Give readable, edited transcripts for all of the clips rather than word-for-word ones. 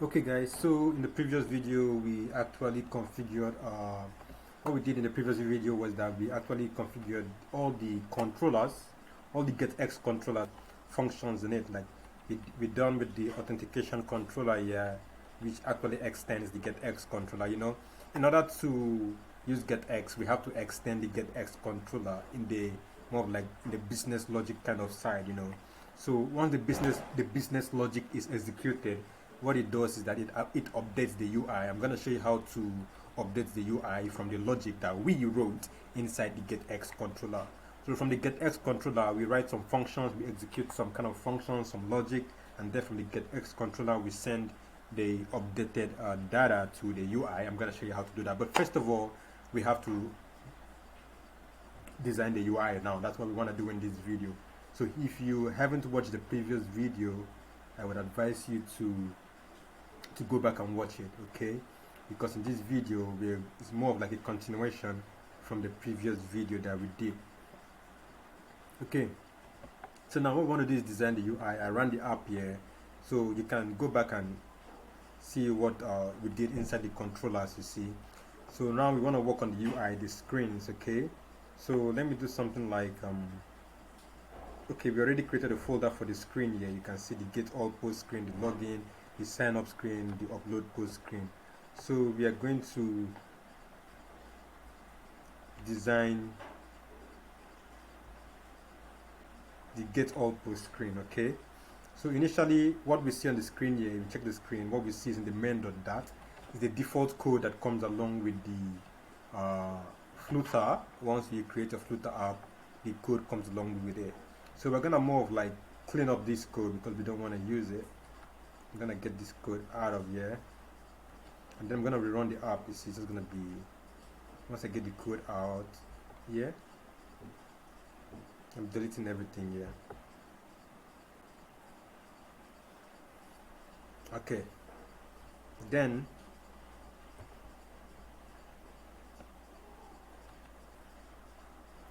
Okay guys, so in the previous video we actually configured what we did in the previous video was that we actually configured all the controllers, all the GetX controller functions in it. Like we done with the authentication controller here, which actually extends the GetX controller. In order to use GetX, we have to extend the GetX controller in the more of like in the business logic kind of side. So once the business logic is executed, what it does is that it updates the UI. I'm going to show you how to update the UI from the logic that we wrote inside the GetX controller. So from the GetX controller, we write some functions, we execute some kind of functions, some logic, and then from the GetX controller, we send the updated data to the UI. I'm going to show you how to do that. But first of all, we have to design the UI now. That's what we want to do in this video. So if you haven't watched the previous video, I would advise you to go back and watch it, okay? Because in this video it's more of like a continuation from the previous video that we did. Okay, so now what we want to do is design the UI. I ran the app here, so you can go back and see what we did inside the controllers, you see. So now we want to work on the UI, the screens, okay? So let me do something like okay, we already created a folder for the screen here. You can see the get all post screen, the login, the sign up screen, the upload post screen. So we are going to design the get all post screen, okay? So initially what we see on the screen here, we check the screen, what we see is in the main.dat is the default code that comes along with the Flutter. Once you create a Flutter app, the code comes along with it. So we're gonna more of like clean up this code because we don't want to use it. I'm gonna get this code out of here, and then I'm gonna rerun the app. It's just gonna be, once I get the code out here, I'm deleting everything here. Okay, then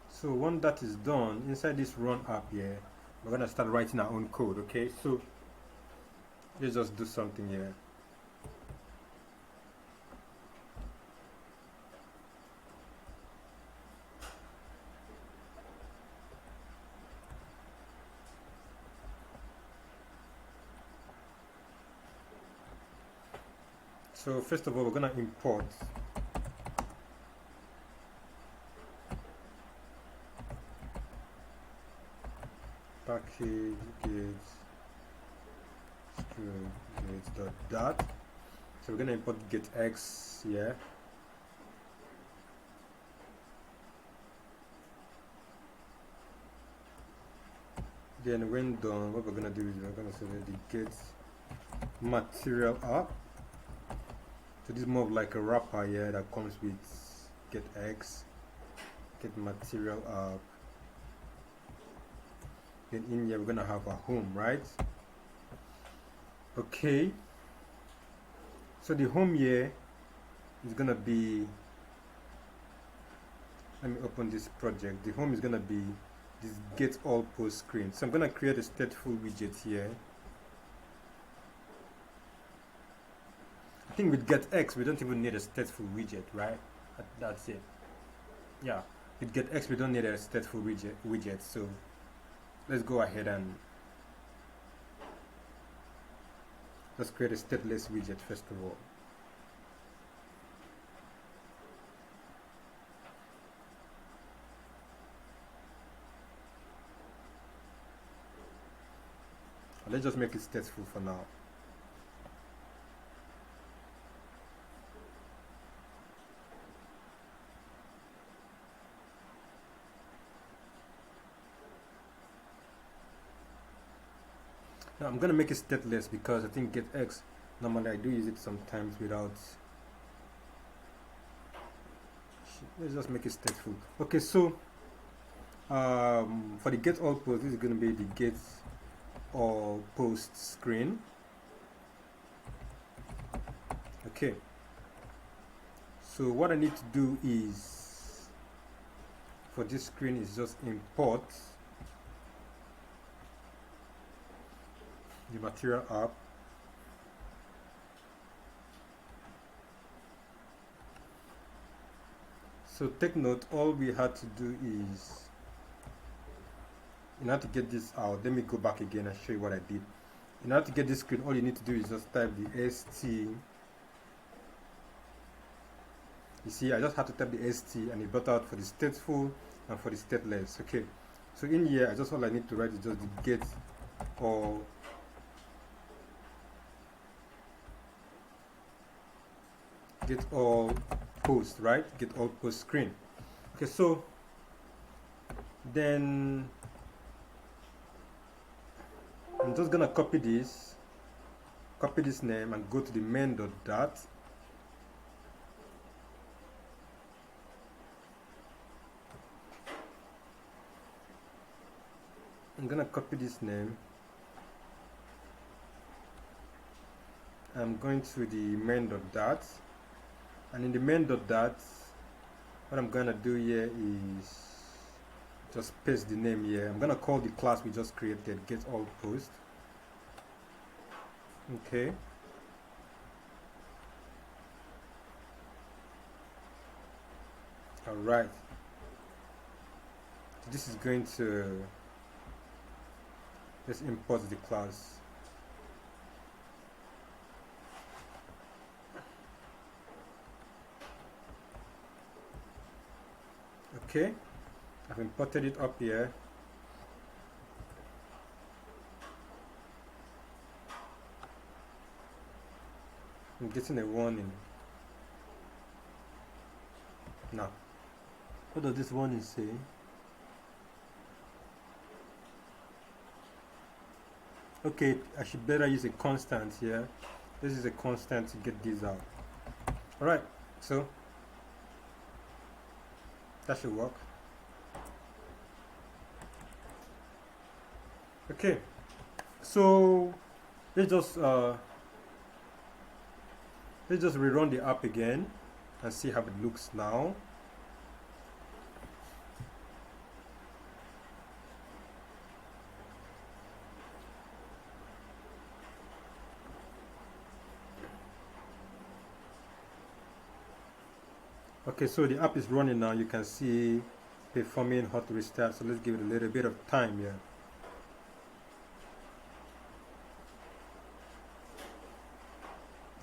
so once that is done, inside this run app here, we're gonna start writing our own code. Okay, so let's just do something here. So first of all, we're gonna import package get.dat. So we're gonna import GetX here. Then when done, what we're gonna do is we're gonna select the get material app. So this is more of like a wrapper here that comes with GetX, get material app. Then in here we're gonna have a home, right? Okay, so the home here is gonna be, let me open this project. The home is gonna be this get all post screen. So I'm gonna create a stateful widget here. I think with GetX we don't even need a stateful widget, right? That's it. Yeah, with GetX we don't need a stateful widget. So let's go ahead and let's create a stateless widget first of all. Let's just make it stateful for now. Now I'm gonna make it stateless because I think GetX, normally I do use it sometimes without. Let's just make it stateful. Okay, so for the get all post, this is gonna be the get all post screen. Okay, so what I need to do is, for this screen, is just import the material app So take note, all we had to do is, in order to get this out, let me go back again and show you what I did. In order to get this screen, all you need to do is just type the st. You see, I just had to type the st and it brought out for the stateful and for the stateless. Okay, so in here, all I need to write is just the get all post, right? Get all post screen. Okay, so then I'm just gonna copy this name and go to the main.dat. I'm gonna copy this name. I'm going to the main.dat, and in the main.dat, what I'm gonna do here is just paste the name here. I'm gonna call the class we just created get all post. Okay. All right. So this is going to, let's import the class. Okay, I've imported it up here. I'm getting a warning. Now, what does this warning say? Okay, I should better use a constant here. This is a constant to get this out. Alright, so that should work. Okay, so let's just rerun the app again and see how it looks now. Okay, so the app is running now. You can see performing hot restart. So let's give it a little bit of time here.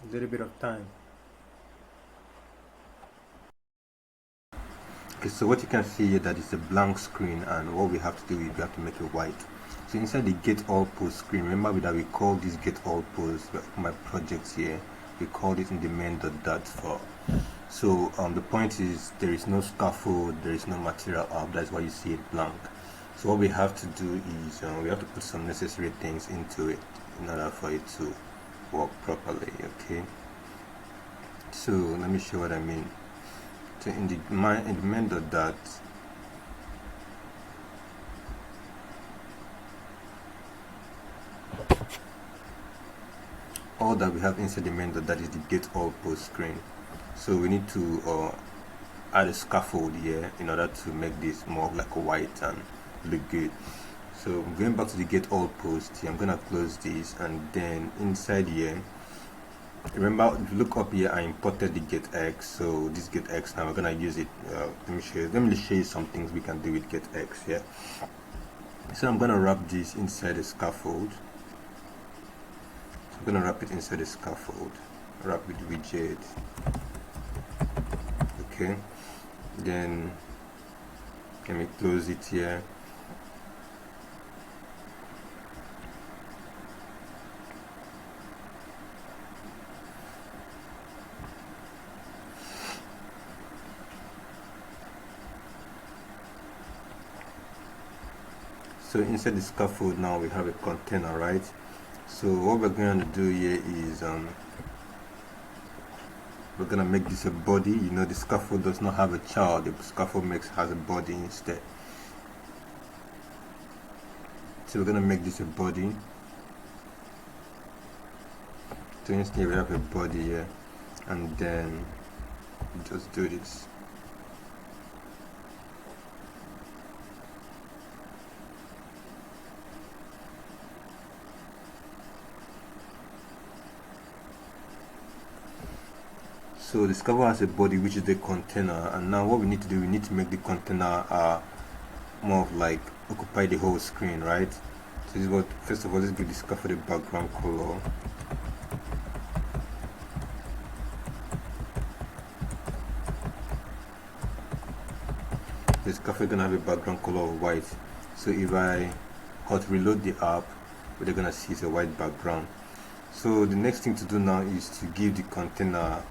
A little bit of time. Okay, so what you can see here, that is a blank screen, and what we have to do is we have to make it white. So inside the get all post screen, remember that we called this get all post, my projects here, we called it in the main.dat for. So the point is there is no scaffold, there is no material app. That's why you see it blank. So what we have to do is we have to put some necessary things into it in order for it to work properly. Okay, so let me show what I mean. So in the main.dat, all that we have inside the main.dat is the get all post screen. So we need to add a scaffold here in order to make this more like a white and look good. So going back to the get all post here, I'm gonna close this, and then inside here, remember, if you look up here, I imported the GetX. So this GetX, now we're gonna use it. Let me show you some things we can do with GetX here. So I'm gonna wrap this inside the scaffold. I'm gonna wrap it inside the scaffold. Wrap with widget. Okay, then let me close it here. So inside the scaffold now we have a container, right? So what we're going to do here is we're gonna make this a body. You know, the scaffold does not have a child, the scaffold has a body instead. So we're gonna make this a body. So instead we have a body here, and then just do this. So Discover has a body which is the container, and now what we need to do, we need to make the container more of like occupy the whole screen, right? So this is what, first of all, let's give Discover the background color. Discover is gonna have a background color of white. So if I hot reload the app, what they're gonna see is a white background. So the next thing to do now is to give the container,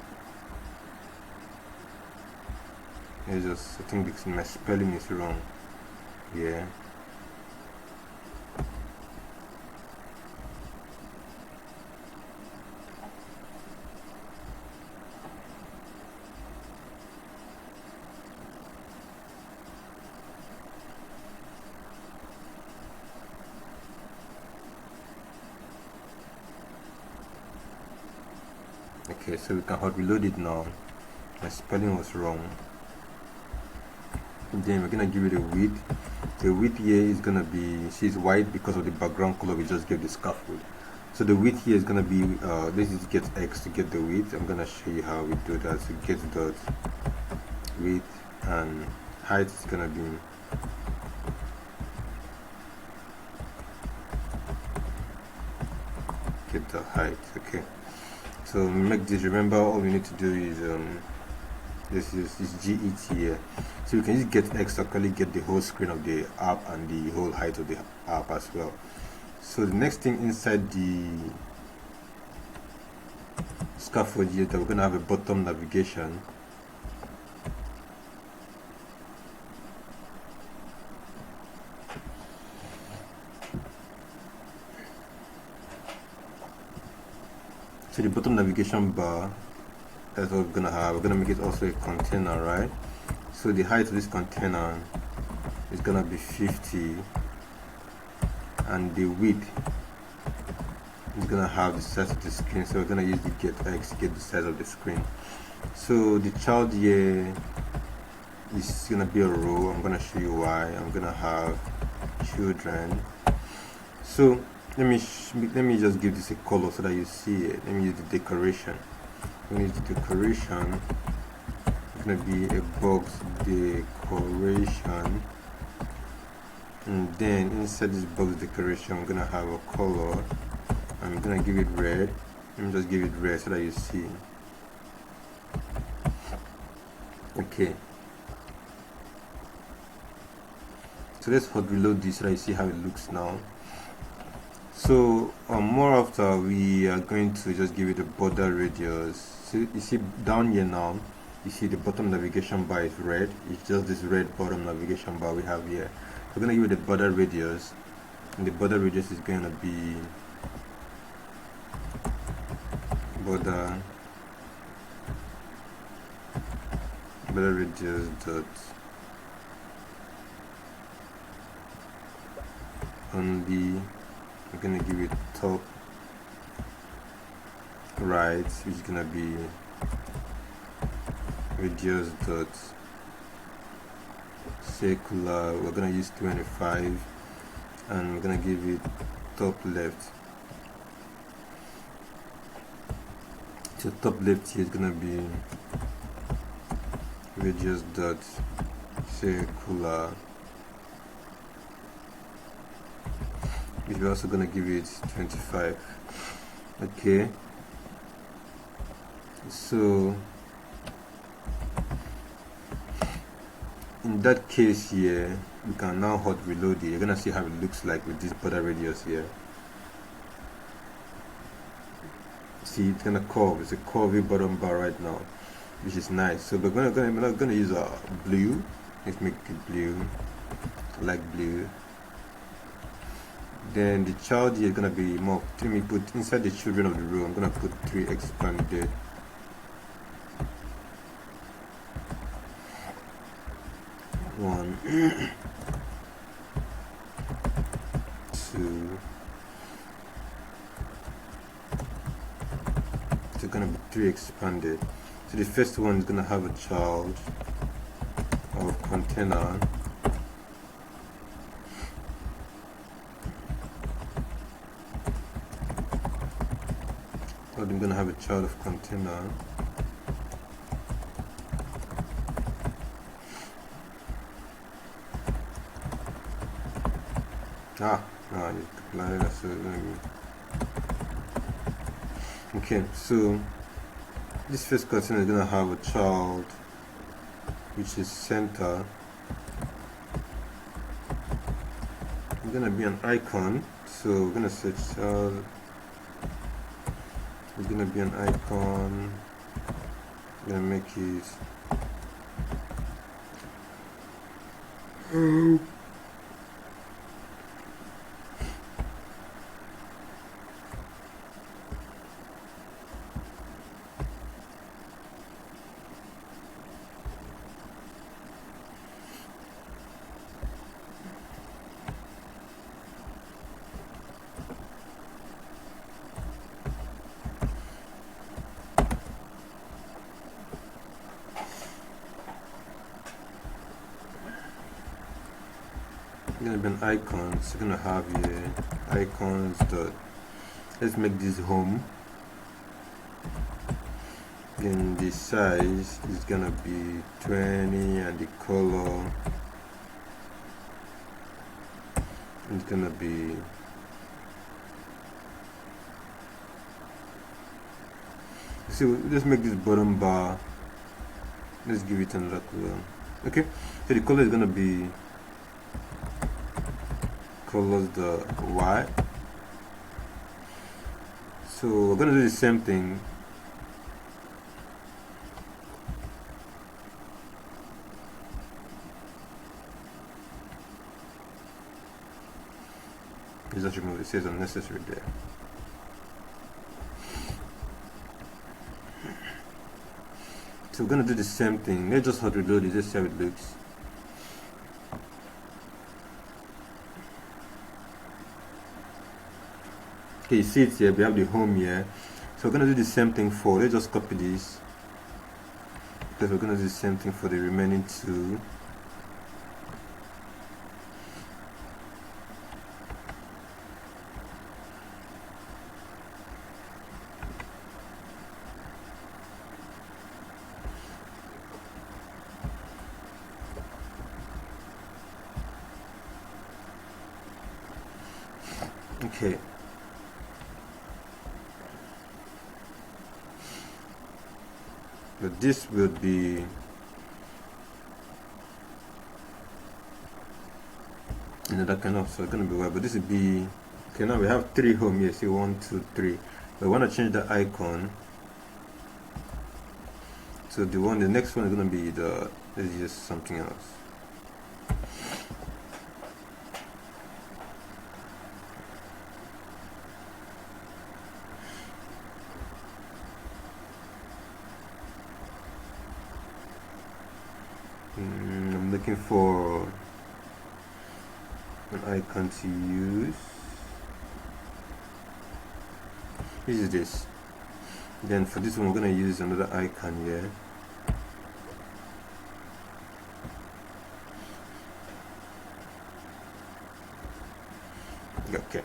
I think my spelling is wrong. Yeah. Okay, so we can hot reload it now. My spelling was wrong. And then we're gonna give it a width. The width here is gonna be, she's white because of the background color we just gave the scaffold. So the width here is gonna be this is GetX to get the width. I'm gonna show you how we do that. So get dot width, and height is gonna be get the height. Okay, so we make this, remember all we need to do is this GET here. So you can use GetX to actually get the whole screen of the app and the whole height of the app as well. So the next thing inside the scaffold here, that we're going to have a bottom navigation. So the bottom navigation bar, that's what we're going to have. We're going to make it also a container, right? So the height of this container is going to be 50, and the width is going to have the size of the screen. So we're going to use the GetX to get the size of the screen. So the child here is going to be a row. I'm going to show you why. I'm going to have children. So let me just give this a color so that you see it. Let me use the decoration. I'm going to use the decoration. It's going to be a box decoration. And then inside this box decoration, I'm going to have a color. I'm going to give it red. Let me just give it red so that you see. Okay. So let's hot reload this so that you see how it looks now. So more after, we are going to just give it a border radius. So you see down here now, you see the bottom navigation bar is red. It's just this red bottom navigation bar we have here. We're going to give it a border radius, and the border radius is going to be border radius dot only. We're going to give it top right, which is going to be radius dot circular. We're going to use 25, and we're going to give it top left. So top left here is going to be radius dot circular, which we're also going to give it 25. Okay, so in that case here, we can now hot reload it. You're gonna see how it looks like with this border radius here. See, it's gonna curve. It's a curvy bottom bar right now, which is nice. So we're not gonna use a blue. Let's make it blue, like blue. Then the child here is gonna be more. Let me put inside the children of the row. I'm gonna put 3 expanded. One, 2. So gonna be 3 expanded. So the first one is gonna have a child of container. I'm gonna have a child of container. Okay, so this first container is gonna have a child which is center. It's gonna be an icon, so we're gonna search child. It's gonna be an icon. I'm gonna make it gonna be an icon. So gonna have here icons dot. Let's make this home. Then the size is gonna be 20 and the color is gonna be let's make this bottom bar, let's give it another color. Okay, so the color is gonna be colors the white. So we're gonna do the same thing. Just remove it, says unnecessary there. So we're gonna do the same thing. Let's just hot reload it, let's see how it looks. Okay, you see it here, we have the home here. So we're gonna do the same thing for, let's just copy this, because we're gonna do the same thing for the remaining two. Okay. But this will be another kind of, so it's gonna be white, but this will be okay. Now we have three home here. See 1, 2, 3. We want to change the icon. So the next one is gonna be the, let's use something else. I'm looking for an icon to use. This is this. Then for this one, we're gonna use another icon here. Okay.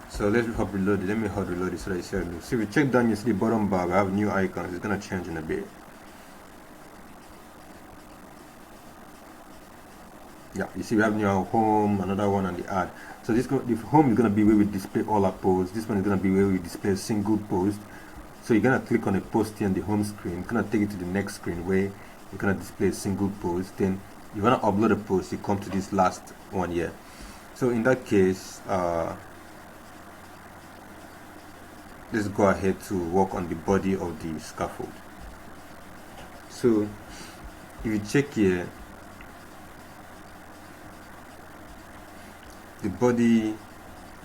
So let's hot reload it. Let me hot reload it so that you see how it looks. See, we check down, you see the bottom bar, we have new icons. It's gonna change in a bit. Yeah, you see we have new home, another one, and the add. So this the home is gonna be where we display all our posts. This one is gonna be where we display a single post. So you're gonna click on a post here on the home screen. It's gonna take you to the next screen where you're gonna display a single post. Then you wanna upload a post, you come to this last one here. So in that case, let's go ahead to work on the body of the scaffold. So if you check here, the body,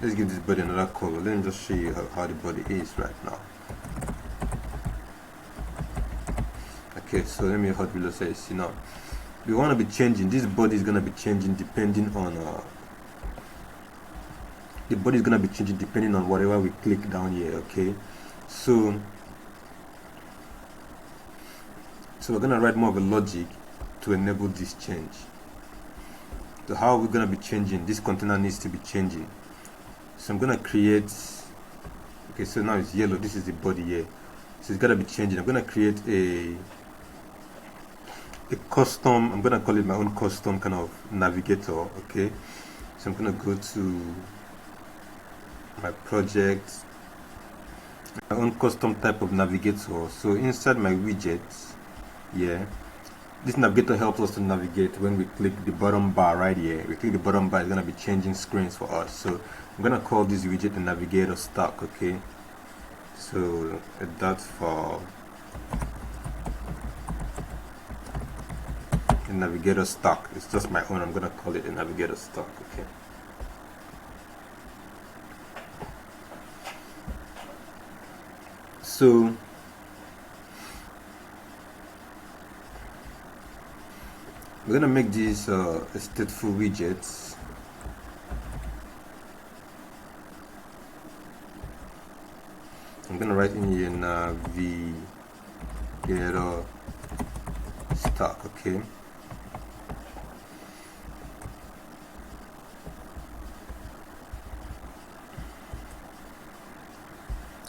let's give this body another color. Let me just show you how the body is right now. Okay, so let me hot reload so you see now. We want to be changing, this body is going to be changing depending on the body is going to be changing depending on whatever we click down here. Okay, so we're going to write more of a logic to enable this change. So how are we going to be changing? This container needs to be changing. So I'm going to create, okay, so now it's yellow. This is the body here. So it's got to be changing. I'm going to create a custom, I'm going to call it my own custom kind of navigator. Okay, So I'm gonna go to my project, my own custom type of navigator. So inside my widgets, this navigator helps us to navigate. When we click the bottom bar right here, we click the bottom bar, it's gonna be changing screens for us. So I'm gonna call this widget the navigator stack. Okay, so that's for the navigator stack. It's just my own. I'm gonna call it a navigator stack. Okay. So we're gonna make these stateful widgets. I'm gonna write in here navigator stack. Okay.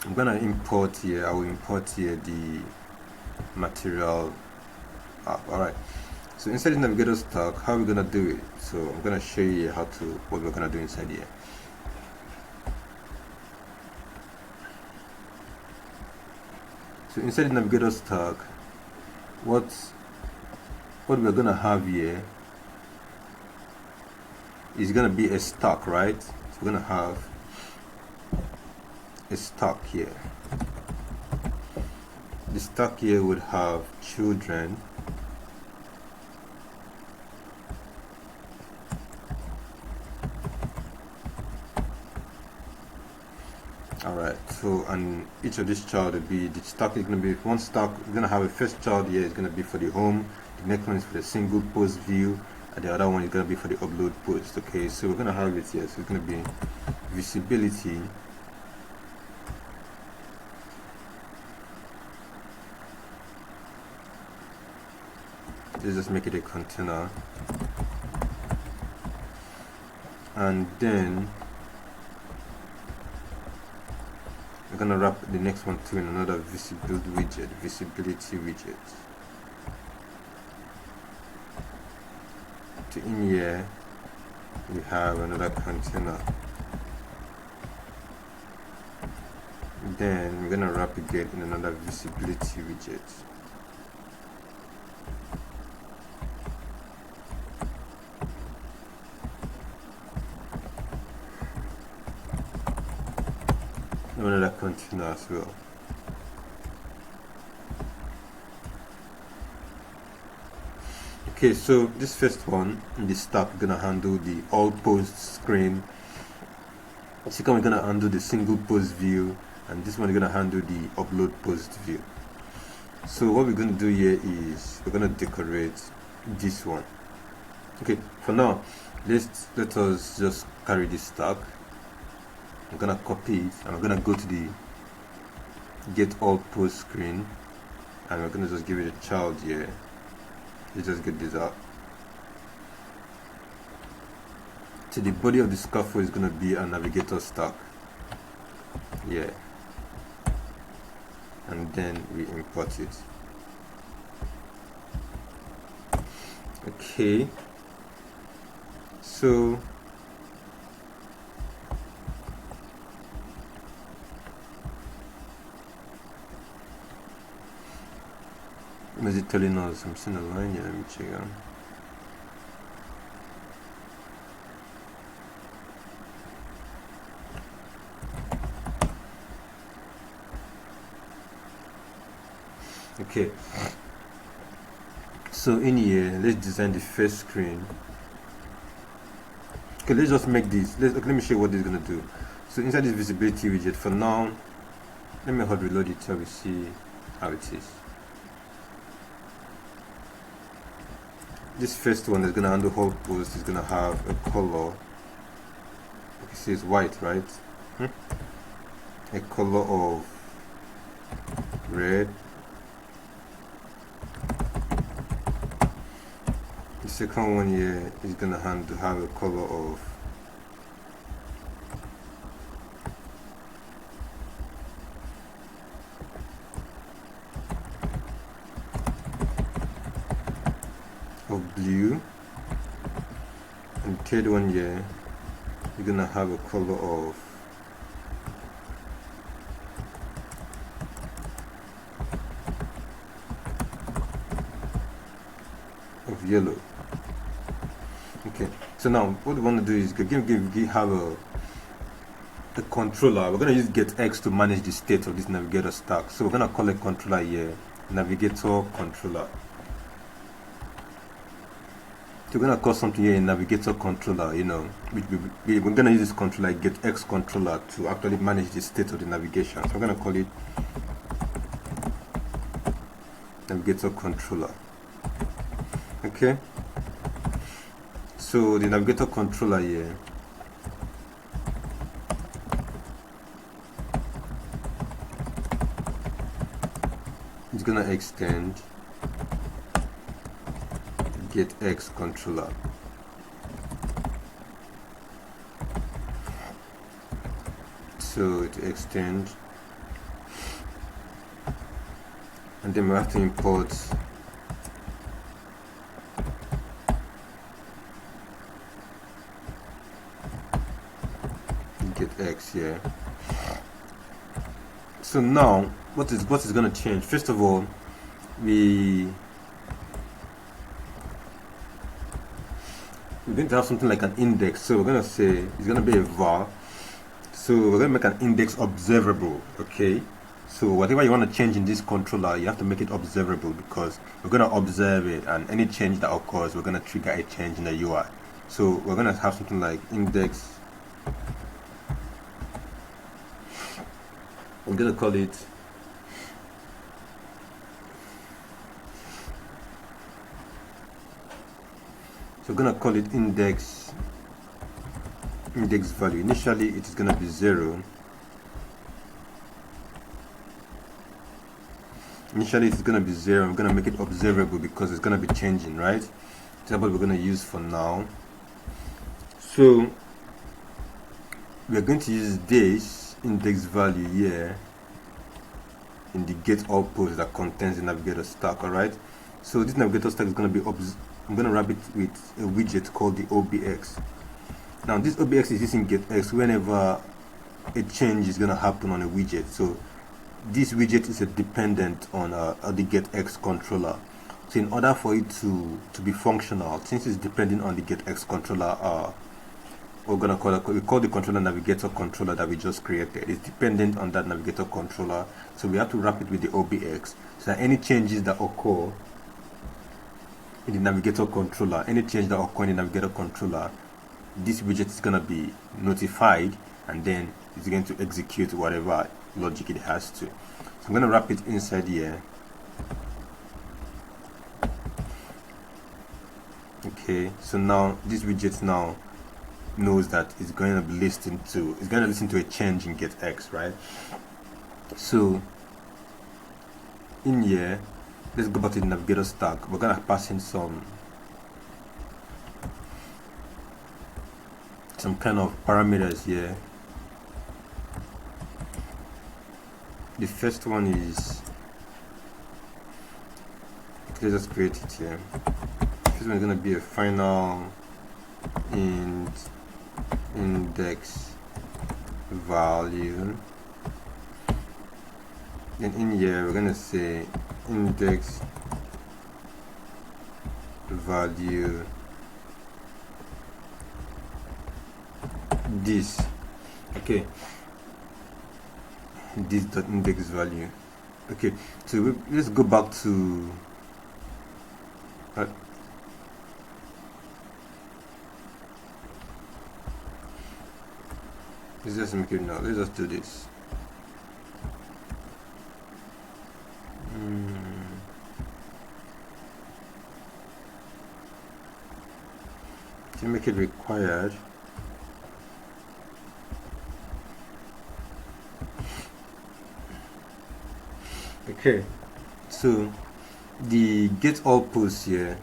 I'm gonna import here. I will import here the material app. All right. So inside the navigator stack, how are we gonna do it? So I'm gonna show you what we're gonna do inside here. So inside the navigator stack, what we're gonna have here is gonna be a stack, right? So we're gonna have a stack here. The stack here would have children, alright, so and each of this child will be, the stack is going to be one stack. We're going to have a first child here is going to be for the home, the next one is for the single post view, and the other one is going to be for the upload post. Okay, so we're going to have it here. So it's going to be visibility, let's just make it a container, and then we're gonna wrap the next one too in another visibility widget. To in here we have another container. Then we're gonna wrap again in another visibility widget. Another container as well. Okay, so this first one in the stack, we're gonna handle the all posts screen. Second, we're gonna handle the single post view, and this one we're gonna handle the upload post view. So what we're gonna do here is we're gonna decorate this one. Okay, for now, let us just carry this stack. I'm gonna copy it and we're gonna go to the get all post screen, and we're gonna just give it a child here. Let's just get this out. So the body of the scaffold is gonna be a navigator stack. Yeah. And then we import it. Okay. So what is it telling us? I'm seeing a line here, let me check out. Okay, so in here, let's design the first screen. Okay, let's just make this. Let me show you what this is gonna do. So inside this visibility widget, for now, let me hot reload it so we see how it is. This first one is gonna handle whole post, is gonna have a color. You see it's white, right? A color of red. The second one here is gonna have a color of blue, and third one here you're gonna have a color of yellow. Okay, so now what we want to do is have a controller. We're going to use GetX to manage the state of this Navigator stack. So we're going to call a controller here, Navigator controller. So we're going to call something here a Navigator controller, you know, we're going to use this controller, GetX controller, to actually manage the state of the navigation. So we're going to call it Navigator controller. Okay, so the Navigator controller here, it's gonna extend GetX controller. So to extend, and then we have to import GetX here. So now what is going to change? First of all, we're going to have something like an index. So we're going to say it's going to be a var. So we're going to make an index observable. Okay, so whatever you want to change in this controller, you have to make it observable, because we're going to observe it, and any change that occurs, we're going to trigger a change in the UI. So we're going to have something like index. I'm going to call it index value. Initially it is going to be 0. Initially it's going to be 0. I'm going to make it observable because it's going to be changing, right? That's what we're going to use for now. So we're going to use this index value here in the get outpost that contains the Navigator stack. All right, so this Navigator stack is going to be I'm going to wrap it with a widget called the OBX. Now this OBX is using GetX whenever a change is going to happen on a widget. So this widget is a dependent on the GetX controller. So in order for it to be functional, since it's depending on the GetX controller, we're gonna call the controller Navigator controller that we just created. It's dependent on that Navigator controller, so we have to wrap it with the OBX, so that any changes that occur in the Navigator controller, this widget is gonna be notified, and then it's going to execute whatever logic it has to. So I'm gonna wrap it inside here. Okay, so now this widget now knows that it's going to listen to a change in GetX, right? So in here, let's go back to the Navigator stack. We're gonna pass in some kind of parameters here. The first one is, let's just create it here. This one is gonna be a final index value. Then in here we're gonna say index value this. Okay, this dot index value. Okay, so let's go back to let's just make it now. Let's just do this. To make it required, okay, so the get outpost here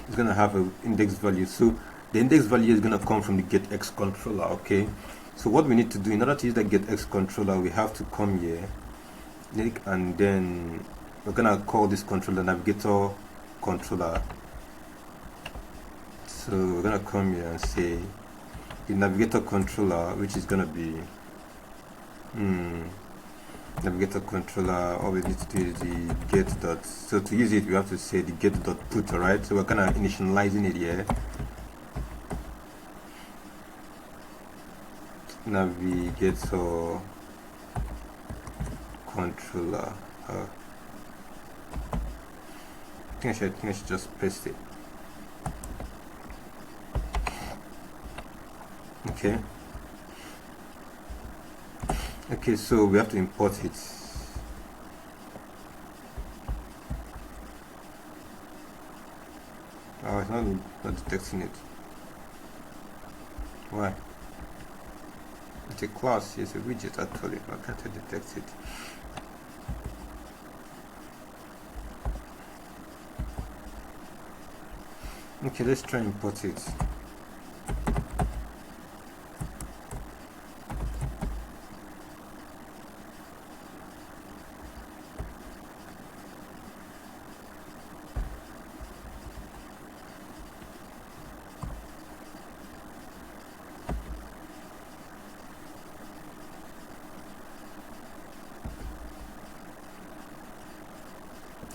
is going to have an index value. So the index value is going to come from the GetX controller. Okay, so what we need to do in order to use the GetX controller, we have to come here, and then we're going to call this controller Navigator controller. So we're going to come here and say the navigator controller, which is gonna be navigator controller. All we need to do is the get dot. So to use it, we have to say the get dot put. All right. So we're kind of initializing it here. Navigator controller. I think I should just paste it. Okay, so we have to import it. Oh, it's not detecting it. Why? It's a class, it's a widget actually. Why can't I detect it? Okay, let's try import it.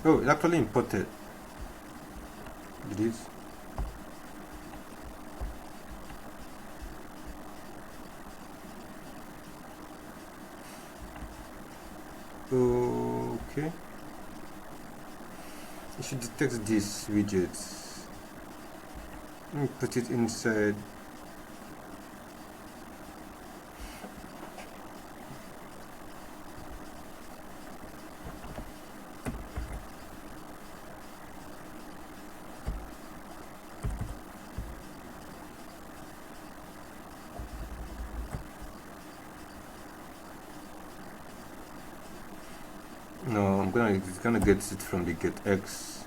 Oh, it actually imported. It is. Okay. It should detect this widget. Let me put it inside. No, it's gonna get it from the GetX.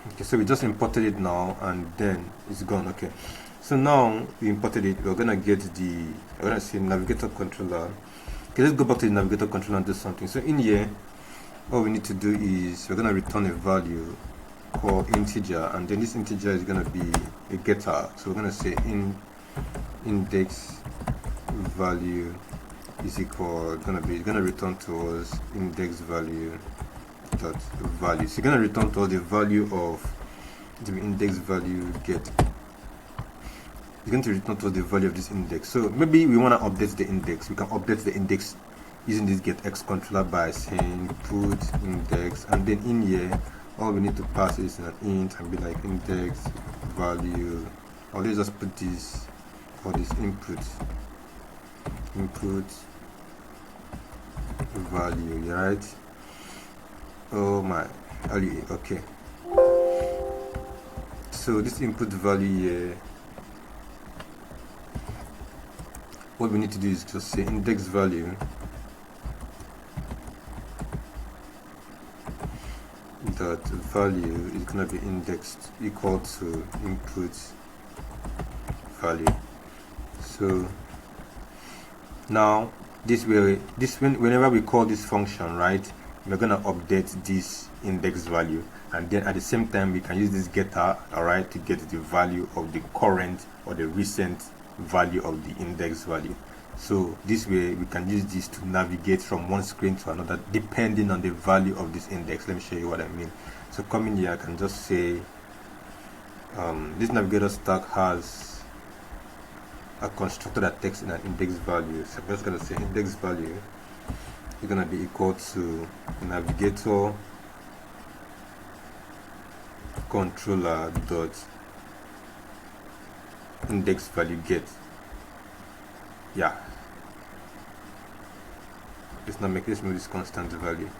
Okay, so we just imported it now and then it's gone. Okay, so now we imported it. We're gonna say navigator controller. Okay, let's go back to the navigator controller and do something. So in here, all we need to do is we're gonna return a value called integer, and then this integer is going to be a getter. So we're going to say index value is equal, it's going to return to us index value dot value. So you're going to return to us the value of the index value get. It's going to return to us the value of this index. So maybe we want to update the index. We can update the index using this GetX controller by saying put index, and then in here all we need to pass is an int and be like index value, or let's just put this for this input value, right? Oh my, okay. So this input value here, what we need to do is just say index value that value is going to be indexed equal to input value. So now whenever we call this function, right, we're going to update this index value, and then at the same time we can use this getter, all right, to get the value of the current or the recent value of the index value. So this way we can use this to navigate from one screen to another depending on the value of this index. Let me show you what I mean. So coming here, I can just say this navigator stack has a constructor that takes in an index value. So I'm just going to say index value is going to be equal to navigator controller dot index value get. Yeah, let's move this constant value.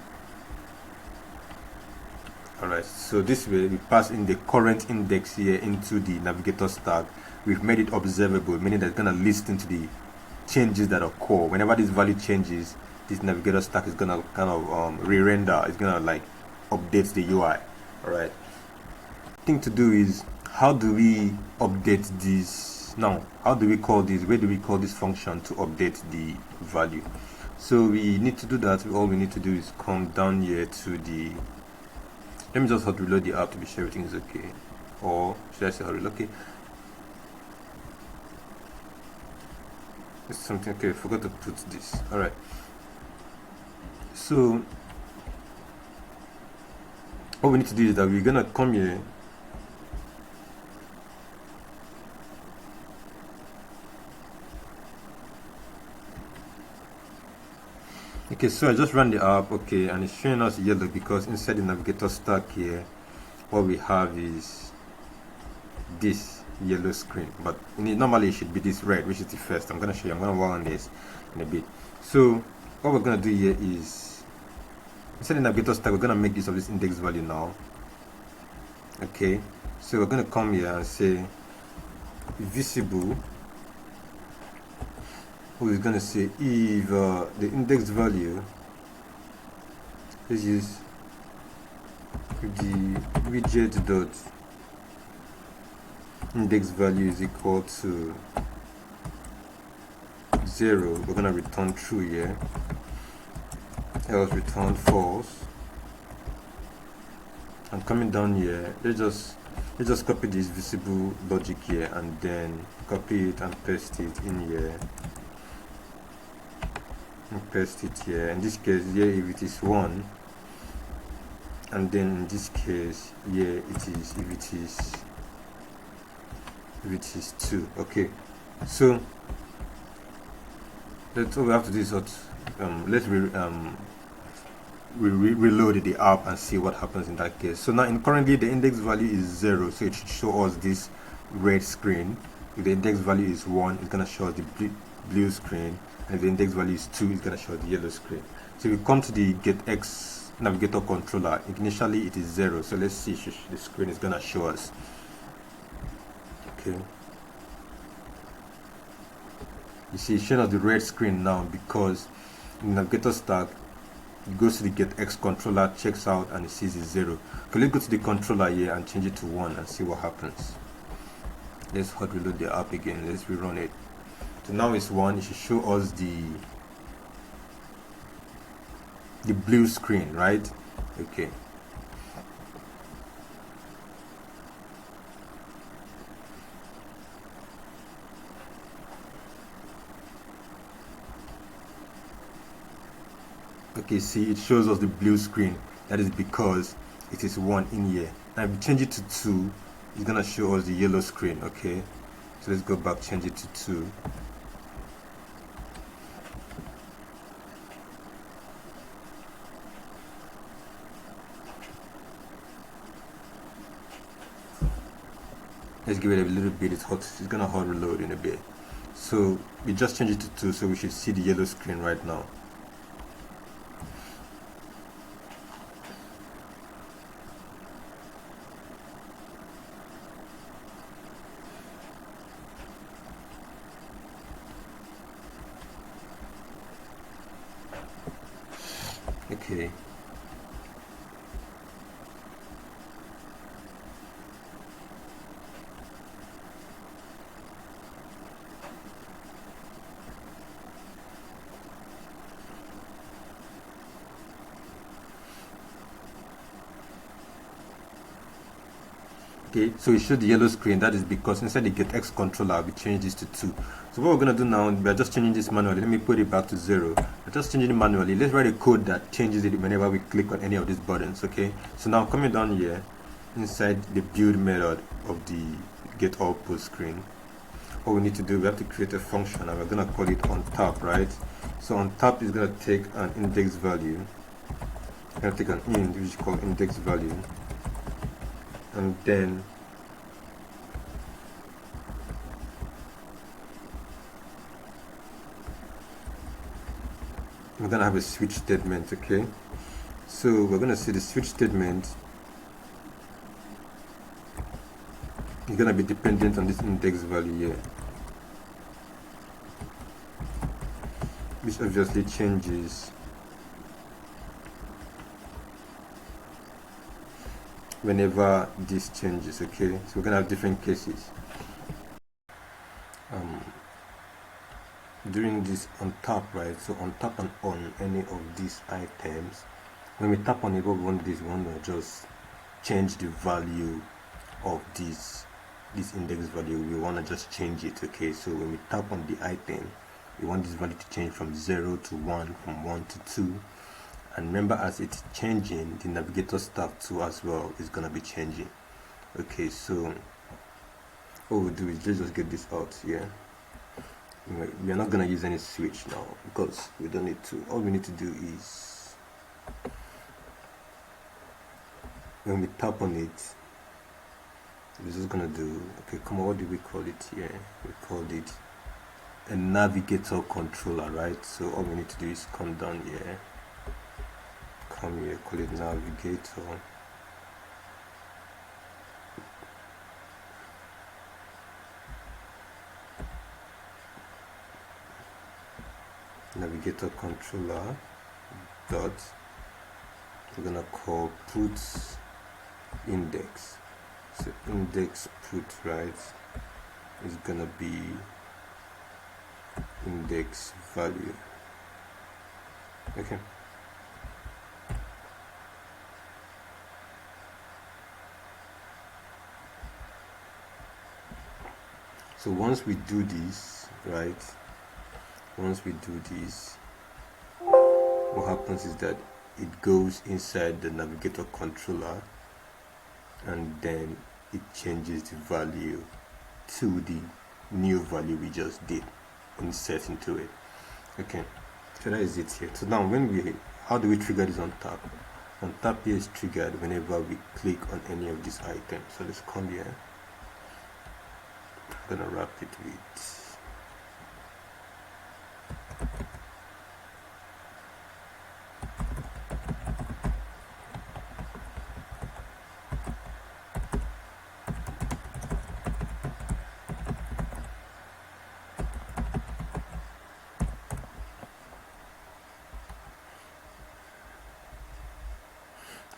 Alright, so this way we pass in the current index here into the navigator stack. We've made it observable, meaning that it's going to listen to the changes that occur. Whenever this value changes, this navigator stack is going to kind of re-render. It's going to like update the UI. Alright, thing to do is, how do we update this now? How do we call this? Where do we call this function to update the value? So we need to do that. All we need to do is come down here to the, let me just hot reload the app to be sure everything is okay. Or should I say hot reload? Okay, it's something, okay, I forgot to put this. All right, so what we need to do is that we're gonna come here, okay, so I just ran the app, okay, and it's showing us yellow because inside the Navigator stack here what we have is this yellow screen, but normally it should be this red, which is the first. I'm gonna show you, I'm gonna work on this in a bit. So what we're gonna do here is inside the Navigator stack we're gonna make use of this index value now. Okay, so we're gonna come here and say visible. We're gonna say if the index value, let's use the widget dot index value is equal to 0, we're gonna return true here, else return false. And coming down here, let's just copy this visible logic here and then copy it and paste it in here and paste it here. In this case here, if it is 1, and then in this case here it is if it is 2. Okay, so that's all we have to do is let's reload the app and see what happens in that case. So now currently the index value is 0, so it should show us this red screen. If the index value is 1, it's gonna show us the blue screen, and if the index value is 2, it's gonna show us the yellow screen. So if we come to the GetX Navigator controller, initially it is 0, so let's see if the screen is gonna show us. Okay, you see it's showing us the red screen now because in the Navigator stack it goes to the GetX controller, checks out, and it sees it's 0. Okay, let's go to the controller here and change it to 1 and see what happens. Let's hot reload the app again, let's rerun it. So now it's 1, it should show us the blue screen, right? Okay, okay, see it shows us the blue screen. That is because it is 1 in here. Now if we change it to 2, it's gonna show us the yellow screen. Okay, so let's go back, change it to 2. Let's give it a little bit, it's gonna hot reload in a bit. So we just changed it to 2, so we should see the yellow screen right now. Okay, okay, so it showed the yellow screen. That is because inside the GetX controller we changed this to 2. So what we're gonna do now, we are just changing this manually. Let me put it back to 0. We're just changing it manually. Let's write a code that changes it whenever we click on any of these buttons. Okay, so now coming down here inside the build method of the get output screen, what we need to do, we have to create a function and we're gonna call it on top, right? So on top is gonna take an index value. We're gonna take an int which is called index value, and then we're gonna have a switch statement. Okay, so we're gonna see the switch statement is gonna be dependent on this index value here, which obviously changes whenever this changes. Okay, so we're gonna have different cases. during this on top, right? So on top and on any of these items, when we tap on it, what we want to do is we want to just change the value of this index value. We want to just change it. Okay, so when we tap on the item, we want this value to change from 0 to 1, from 1 to 2. And remember, as it's changing, the navigator stuff too as well is gonna be changing. Okay, so what we'll do is let's just get this out here. We are not gonna use any switch now because we don't need to. All we need to do is when we tap on it, we're just gonna do, okay, come on, what do we call it here? We called it a navigator controller, right? So all we need to do is come down here, come here, call it navigator. Navigator controller dot, we're gonna call put index. So index put, right, is gonna be index value. Okay, so once we do this, right, once we do this, what happens is that it goes inside the navigator controller and then it changes the value to the new value we just did insert into it. Okay, so that is it here. So now how do we trigger this on top? On top here is triggered whenever we click on any of these items. So let's come here. I'm gonna wrap it with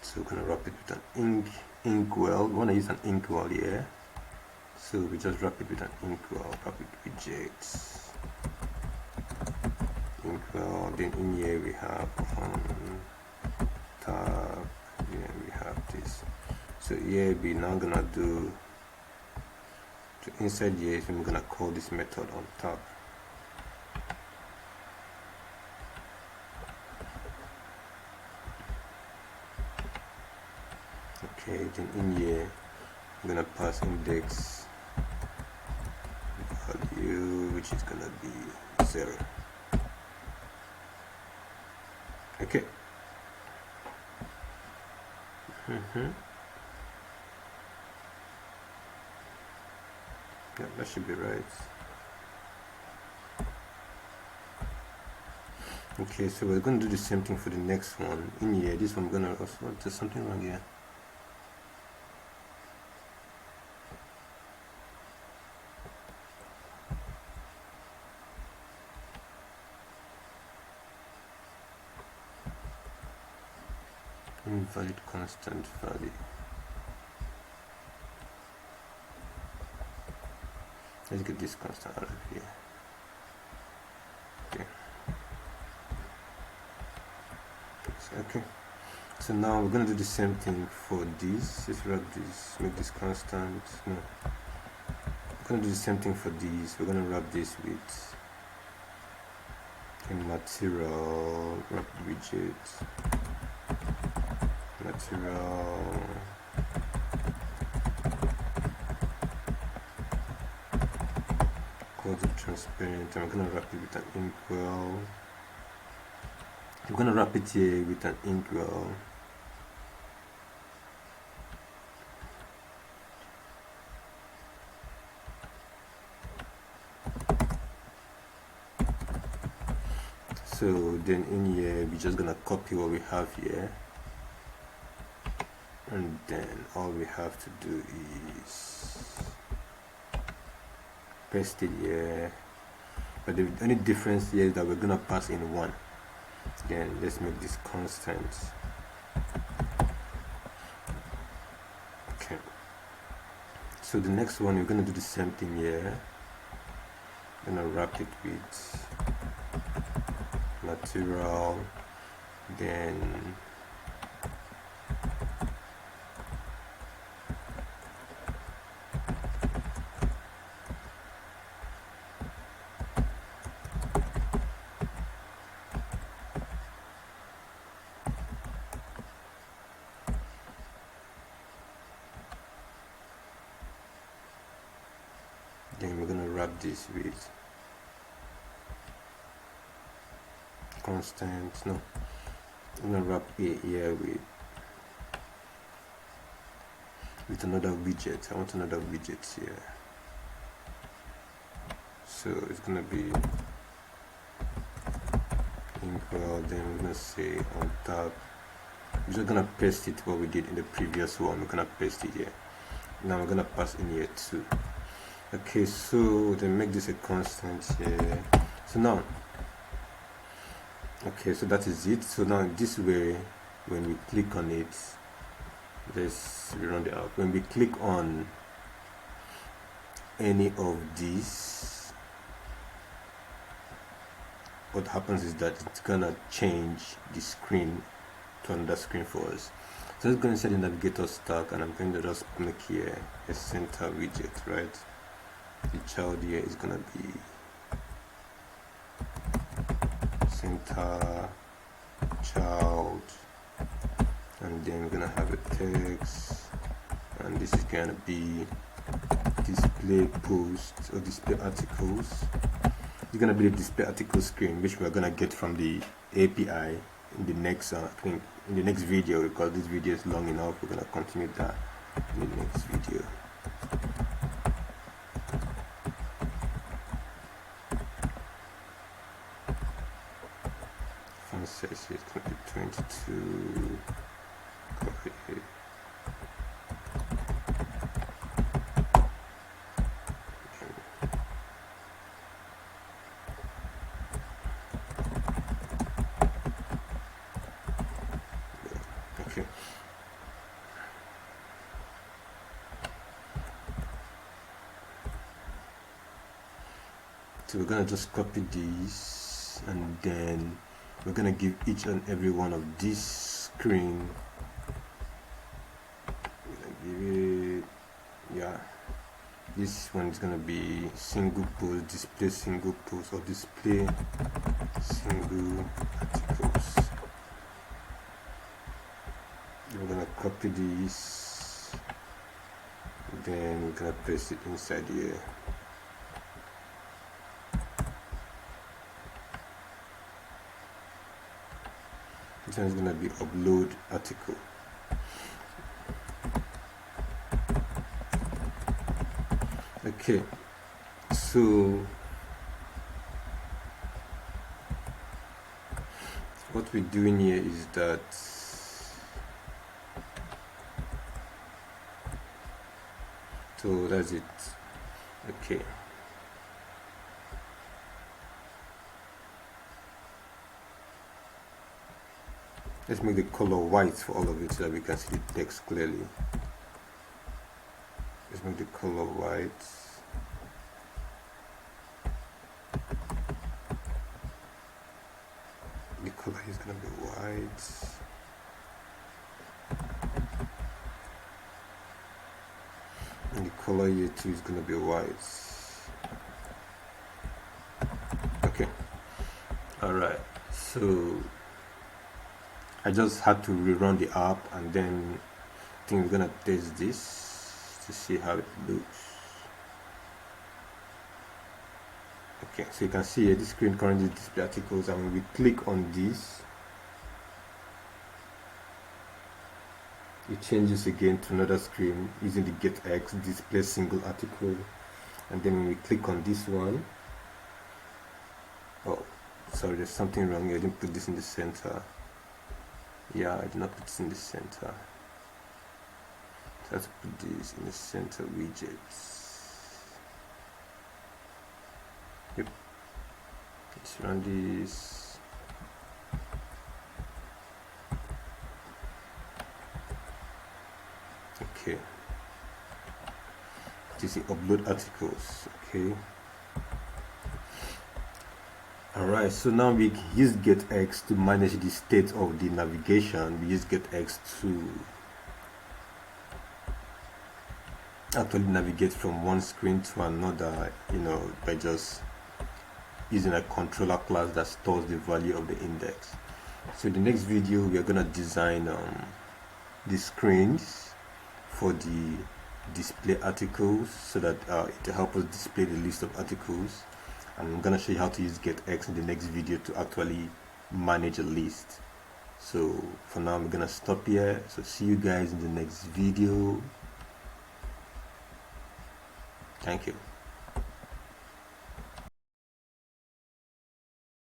so we're gonna wrap it with an inkwell. We want to use an inkwell here, so we just wrap it with an inkwell. Wrap it with GetX inkwell. Then in here we have tab. Here we have this. So here we now gonna do, so inside here we're gonna call this method on top. Okay, then in here I'm gonna pass index value, which is gonna be 0. Okay. Yeah, that should be right. Okay, so we're going to do the same thing for the next one. In here, this one, we're gonna also, there's something wrong here. Invalid constant value. Let's get this constant out of here. Okay. Okay. So now we're gonna do the same thing for this. Let's wrap this, make this constant. No. We're gonna do the same thing for these. We're gonna wrap this with a material wrap widget. Material close it transparent, and we're gonna wrap it with an inkwell. I'm gonna wrap it here with an inkwell. So then in here we're just gonna copy what we have here, and then all we have to do is paste it here. But the only difference here is that we're gonna pass in 1. Then let's make this constant. Okay, so the next one we're gonna do the same thing here. gonna wrap it with material, then we're gonna wrap this with constant. No, I'm gonna wrap it here with another widget. I want another widget here, so it's gonna be equal. Then we're gonna say on top. We're just gonna paste it what we did in the previous one. We're gonna paste it here. Now we're gonna pass in here too. Okay, so then make this a constant here. So now, okay, so that is it. So now this way, when we click on it, let's rerun the app. When we click on any of these, what happens is that it's gonna change the screen to another screen for us. So let's go inside the Navigator stack, and I'm going to just make here a center widget, right? The child here is gonna be center child, and then we're gonna have a text, and this is gonna be display posts or display articles. It's gonna be the display article screen, which we're gonna get from the API in the next I think in the next video, because this video is long enough. We're gonna continue that in the next video. Says it's going to be 22. Copy. Okay. So we're gonna just copy these, and then we're gonna give each and every one of this screen, we're gonna give it, yeah, this one is gonna be single post, display single post, or display single articles. We're gonna copy this, then we're gonna paste it inside here. This one is going to be upload article. Okay, so what we're doing here is that so that's it. Okay. Let's make the color white for all of it so that we can see the text clearly. Let's make the color white. The color is going to be white. And the color here too is going to be white. Okay. Alright. So I just had to rerun the app, and then I think we're gonna test this to see how it looks. Okay, so you can see here this screen currently display articles, and when we click on this, it changes again to another screen using the GetX display single article. And then when we click on this one, oh sorry, there's something wrong here. I didn't put this in the center. Yeah, I did not put this in the center. So I have to put this in the center widgets. Yep. Let's run this. Okay. This is upload articles. Okay. Alright, so now we use GetX to manage the state of the navigation. We use GetX to actually navigate from one screen to another, by just using a controller class that stores the value of the index. So in the next video we are gonna design the screens for the display articles, so that it will help us display the list of articles. And I'm gonna show you how to use GetX in the next video to actually manage a list. So for now I'm gonna stop here. So see you guys in the next video. Thank you.